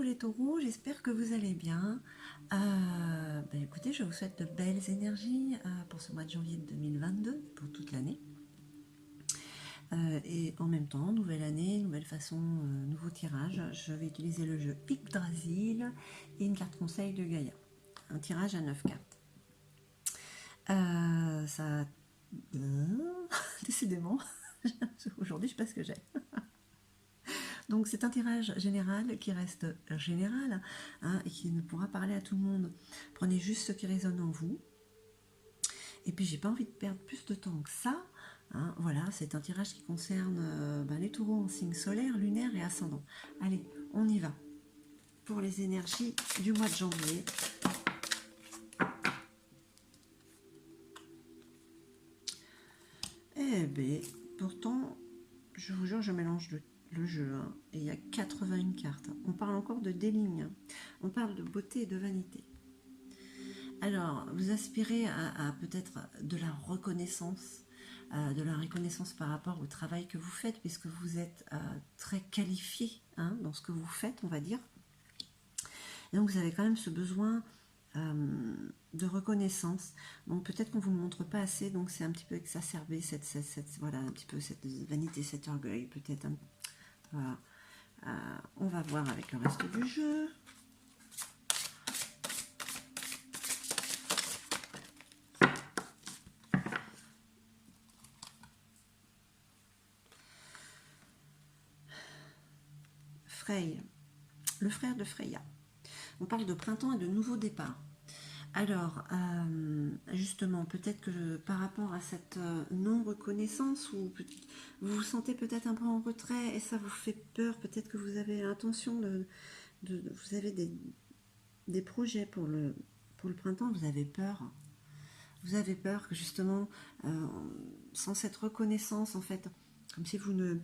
Coucou les taureaux, j'espère que vous allez bien. Écoutez, je vous souhaite de belles énergies pour ce mois de janvier 2022, pour toute l'année. Et en même temps, nouvelle année, nouvelle façon, nouveau tirage. Je vais utiliser le jeu Yggdrasil et une carte conseil de Gaïa. Un tirage à 9 cartes. Décidément, aujourd'hui je sais pas ce que j'ai. Donc c'est un tirage général qui reste général et qui ne pourra parler à tout le monde. Prenez juste ce qui résonne en vous. Et puis j'ai pas envie de perdre plus de temps que ça. Voilà, c'est un tirage qui concerne les taureaux en signe solaire, lunaire et ascendant. Allez, on y va. Pour les énergies du mois de janvier. Eh bien, pourtant, je vous jure, je mélange le jeu. Et il y a 81 cartes. On parle encore de déligne. On parle de beauté et de vanité. Alors, vous aspirez à peut-être de la reconnaissance par rapport au travail que vous faites, puisque vous êtes très qualifié dans ce que vous faites, on va dire. Et donc, vous avez quand même ce besoin de reconnaissance. Donc, peut-être qu'on ne vous le montre pas assez, donc c'est un petit peu exacerbé, voilà, un petit peu cette vanité, cet orgueil, peut-être. Voilà. On va voir avec le reste du jeu. Frey, le frère de Freya. On parle de printemps et de nouveau départ. Alors, justement, peut-être que par rapport à cette non-reconnaissance, vous vous sentez peut-être un peu en retrait et ça vous fait peur, peut-être que vous avez l'intention vous avez des projets pour le printemps, vous avez peur. Vous avez peur que justement, sans cette reconnaissance, en fait, comme si vous ne...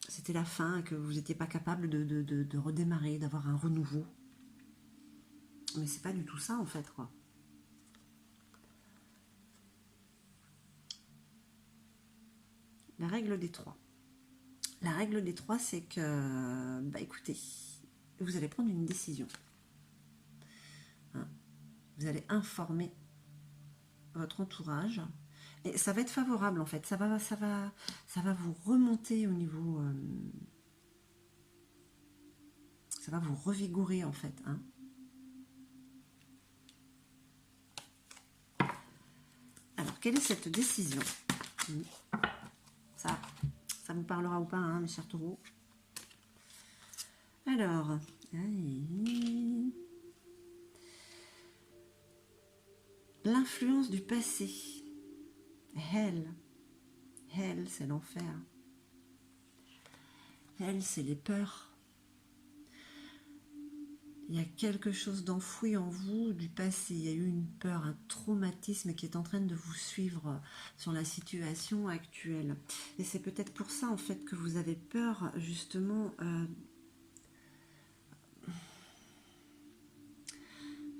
C'était la fin, que vous n'étiez pas capable de redémarrer, d'avoir un renouveau. Mais c'est pas du tout ça, en fait, quoi. La règle des 3. La règle des 3, c'est que, écoutez, vous allez prendre une décision. Vous allez informer votre entourage. Et ça va être favorable, en fait. Ça va vous remonter au niveau... ça va vous revigorer, en fait. Alors, quelle est cette décision? Ça vous parlera ou pas, mes chers taureaux. Alors, l'influence du passé. Hell, c'est l'enfer. Hell, c'est les peurs. Il y a quelque chose d'enfoui en vous du passé. Il y a eu une peur, un traumatisme qui est en train de vous suivre sur la situation actuelle. Et c'est peut-être pour ça, en fait, que vous avez peur, justement...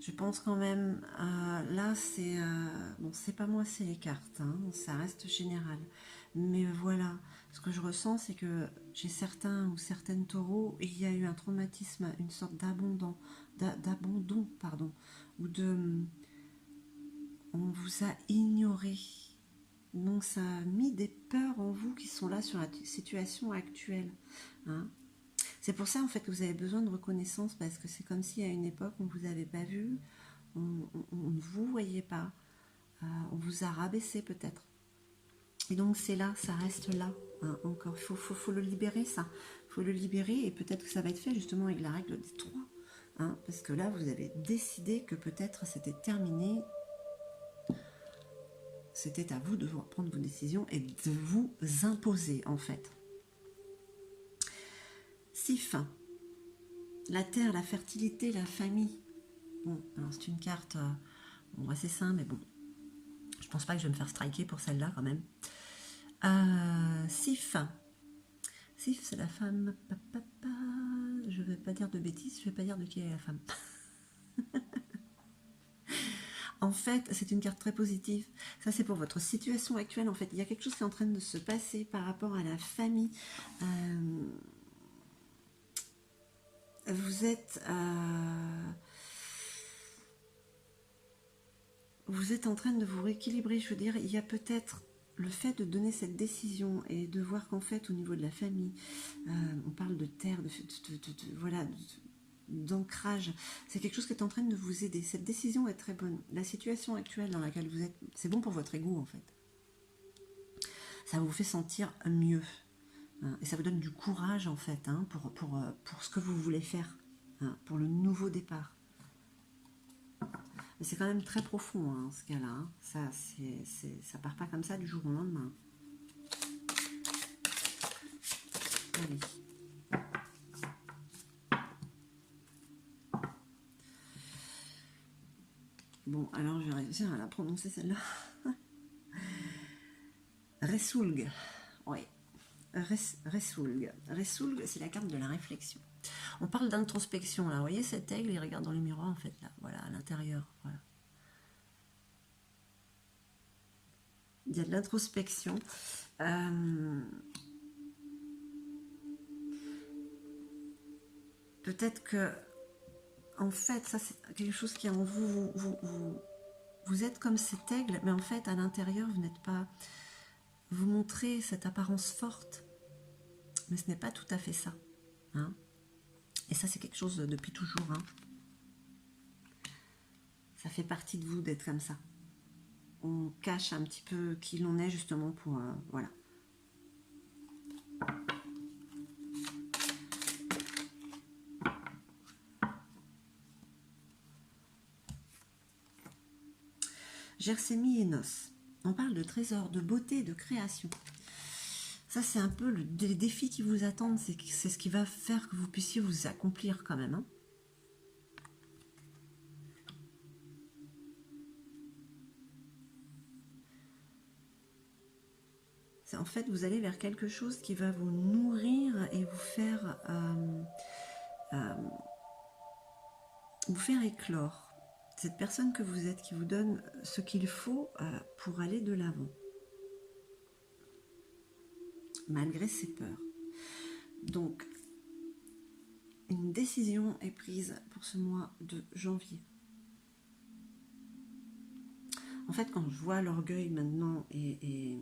je pense quand même... là, c'est... bon, c'est pas moi, c'est les cartes. Ça reste général. Mais voilà, ce que je ressens, c'est que chez certains ou certaines taureaux, il y a eu un traumatisme, une sorte d'abandon, ou on vous a ignoré. Donc ça a mis des peurs en vous qui sont là sur la situation actuelle. C'est pour ça en fait que vous avez besoin de reconnaissance, parce que c'est comme si à une époque on ne vous avait pas vu, on ne vous voyait pas, on vous a rabaissé peut-être. Et donc c'est là, ça reste là, encore. Il faut le libérer, ça. Il faut le libérer, et peut-être que ça va être fait justement avec la règle des 3. Parce que là, vous avez décidé que peut-être c'était terminé. C'était à vous de prendre vos décisions et de vous imposer, en fait. Sif, la terre, la fertilité, la famille. Bon, alors c'est une carte assez simple, mais bon. Je pense pas que je vais me faire striker pour celle-là, quand même. Sif, c'est la femme. Je vais pas dire de bêtises, je vais pas dire de qui est la femme. En fait, c'est une carte très positive. Ça, c'est pour votre situation actuelle. En fait, il y a quelque chose qui est en train de se passer par rapport à la famille. vous êtes en train de vous rééquilibrer. Je veux dire, il y a peut-être le fait de donner cette décision et de voir qu'en fait, au niveau de la famille, on parle de terre, voilà, d'ancrage. C'est quelque chose qui est en train de vous aider. Cette décision est très bonne. La situation actuelle dans laquelle vous êtes, c'est bon pour votre ego en fait. Ça vous fait sentir mieux. Hein, et ça vous donne du courage en fait hein, pour ce que vous voulez faire, hein, pour le nouveau départ. Mais c'est quand même très profond hein, ce cas-là. Hein. Ça part pas comme ça du jour au lendemain. Allez. Bon, alors je vais réussir à la prononcer celle-là. Resoulg. Oui. Resoulg. Resoulg, c'est la carte de la réflexion. On parle d'introspection là. Vous voyez cet aigle, il regarde dans le miroir en fait là. Voilà, à l'intérieur. Voilà. Il y a de l'introspection. Peut-être que, en fait, ça c'est quelque chose qui est en vous. Vous êtes comme cet aigle, mais en fait, à l'intérieur, vous n'êtes pas. Vous montrez cette apparence forte, mais ce n'est pas tout à fait ça. Hein. Et ça, c'est quelque chose depuis toujours. Hein. Ça fait partie de vous d'être comme ça. On cache un petit peu qui l'on est justement pour... voilà. Gersemi et Nos. On parle de trésor, de beauté, de création. Ça, c'est un peu les défis qui vous attendent. C'est ce qui va faire que vous puissiez vous accomplir quand même. Hein. En fait, vous allez vers quelque chose qui va vous nourrir et vous faire éclore. Cette personne que vous êtes qui vous donne ce qu'il faut pour aller de l'avant. Malgré ses peurs. Donc, une décision est prise pour ce mois de janvier. En fait, quand je vois l'orgueil maintenant et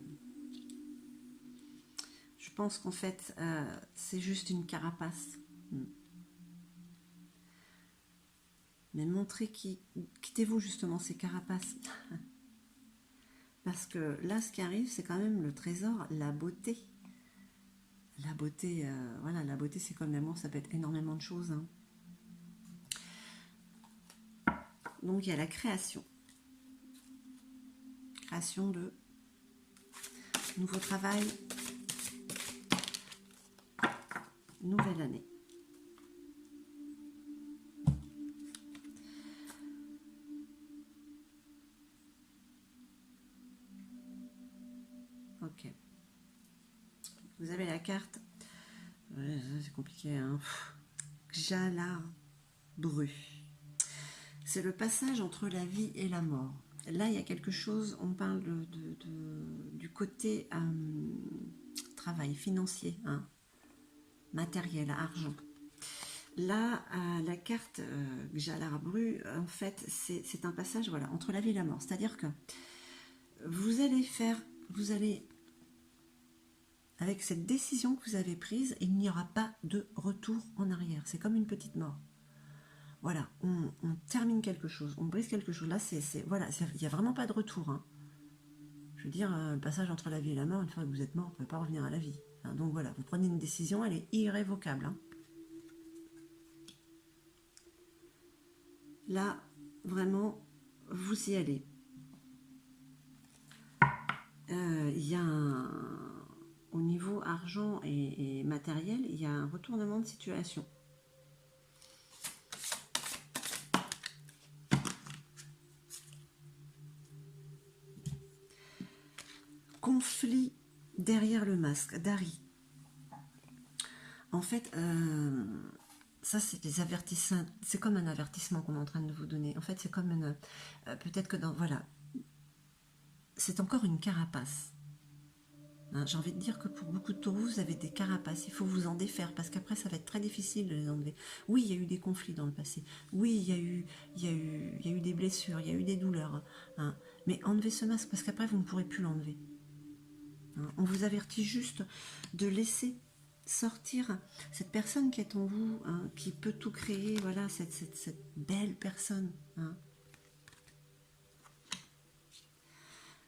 je pense qu'en fait, c'est juste une carapace. Mais montrez quittez-vous justement ces carapaces. Parce que là, ce qui arrive, c'est quand même le trésor, la beauté. La beauté, voilà, la beauté, c'est comme l'amour, ça peut être énormément de choses. Hein. Donc, il y a la création. Création de nouveau travail, nouvelle année. Ok. Vous avez la carte. C'est compliqué. Hein. Jalarbru. C'est le passage entre la vie et la mort. Là, il y a quelque chose, on parle du côté travail financier, hein, matériel, argent. Là, la carte Jalarbru, en fait, c'est un passage voilà, entre la vie et la mort. C'est-à-dire que vous allez, avec cette décision que vous avez prise, il n'y aura pas de retour en arrière. C'est comme une petite mort. Voilà, on termine quelque chose, on brise quelque chose. Là, voilà, il n'y a vraiment pas de retour. Hein. Je veux dire, le passage entre la vie et la mort, une fois que vous êtes mort, on ne peut pas revenir à la vie. Hein, donc voilà, vous prenez une décision, elle est irrévocable. Hein. Là, vraiment, vous y allez. Il y a au niveau argent et matériel, il y a un retournement de situation. Conflit derrière le masque, Dari. En fait, ça c'est des avertissements, c'est comme un avertissement qu'on est en train de vous donner. En fait, c'est comme une... peut-être que dans... Voilà. C'est encore une carapace. Hein. J'ai envie de dire que pour beaucoup de taureaux, vous avez des carapaces. Il faut vous en défaire parce qu'après, ça va être très difficile de les enlever. Oui, il y a eu des conflits dans le passé. Oui, il y a eu des blessures, il y a eu des douleurs. Hein. Mais enlevez ce masque parce qu'après, vous ne pourrez plus l'enlever. Hein. On vous avertit juste de laisser sortir cette personne qui est en vous, hein, qui peut tout créer, voilà, cette belle personne. Hein.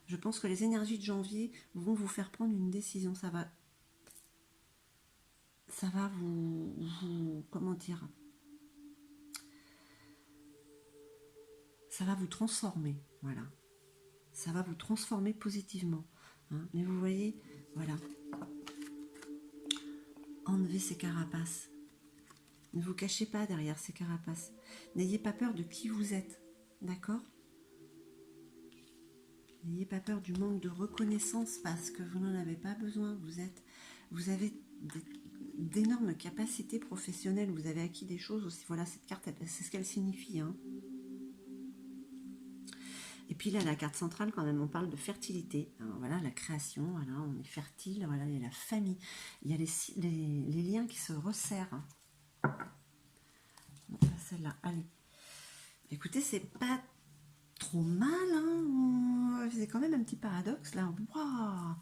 Je pense que les énergies de janvier vont vous faire prendre une décision. Ça va vous comment dire, ça va vous transformer, voilà. Ça va vous transformer positivement. Hein. Mais vous voyez, voilà. Enlevez ces carapaces. Ne vous cachez pas derrière ces carapaces. N'ayez pas peur de qui vous êtes, d'accord? N'ayez pas peur du manque de reconnaissance parce que vous n'en avez pas besoin. Vous avez d'énormes capacités professionnelles. Vous avez acquis des choses aussi. Voilà, cette carte, c'est ce qu'elle signifie. Hein. Et puis là, la carte centrale, quand même, on parle de fertilité. Alors, voilà, la création, voilà, on est fertile. Voilà, il y a la famille. Il y a les liens qui se resserrent. Bon, celle-là, allez. Écoutez, c'est pas trop mal, hein. C'est quand même un petit paradoxe là. Waouh,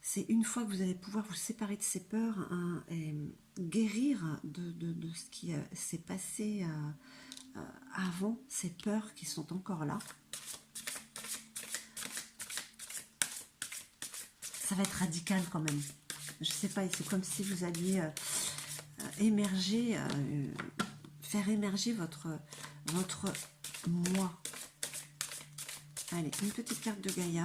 c'est une fois que vous allez pouvoir vous séparer de ces peurs, hein, et guérir de ce qui s'est passé avant, ces peurs qui sont encore là. Ça va être radical quand même. Je sais pas, c'est comme si vous alliez émerger, faire émerger votre moi. Allez, une petite carte de Gaïa.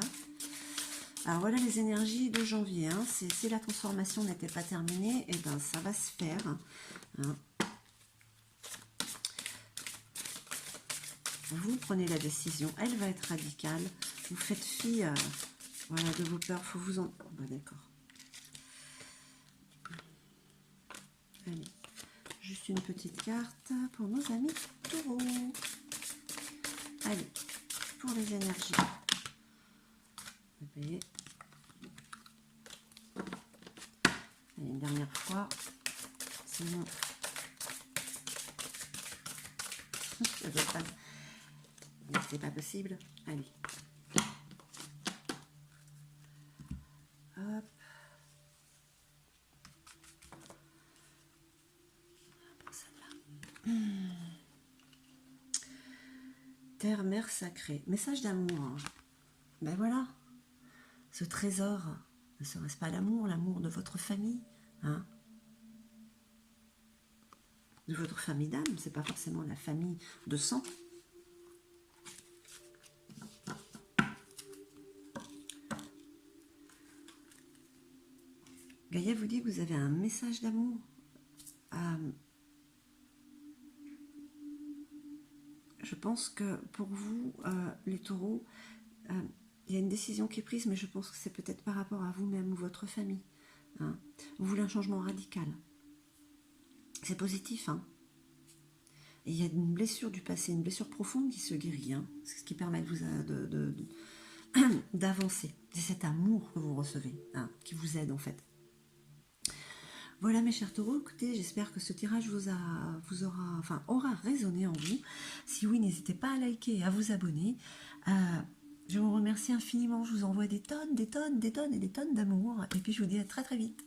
Alors voilà les énergies de janvier. Hein. Si la transformation n'était pas terminée, et ben ça va se faire. Hein. Vous prenez la décision, elle va être radicale. Vous faites fi voilà, de vos peurs. Faut vous en. Bon, d'accord. Allez, juste une petite carte pour nos amis taureaux. Allez, pour les énergies. Allez, une dernière fois. Sinon, c'est pas possible. Allez. Hop. Terre, mère sacrée. Message d'amour. Hein. Ben voilà. Ce trésor, ne serait-ce pas l'amour de votre famille, hein, de votre famille d'âme, c'est pas forcément la famille de sang. Gaïa vous dit que vous avez un message d'amour. Je pense que pour vous, les taureaux, il y a une décision qui est prise, mais je pense que c'est peut-être par rapport à vous-même ou votre famille. Hein. Vous voulez un changement radical. C'est positif, hein. Et il y a une blessure du passé, une blessure profonde qui se guérit. Hein. C'est ce qui permet de vous d'avancer. C'est cet amour que vous recevez, hein, qui vous aide en fait. Voilà mes chers taureaux, écoutez, j'espère que ce tirage aura résonné en vous. Si oui, n'hésitez pas à liker et à vous abonner. Je vous remercie infiniment, je vous envoie des tonnes et des tonnes d'amour. Et puis je vous dis à très très vite.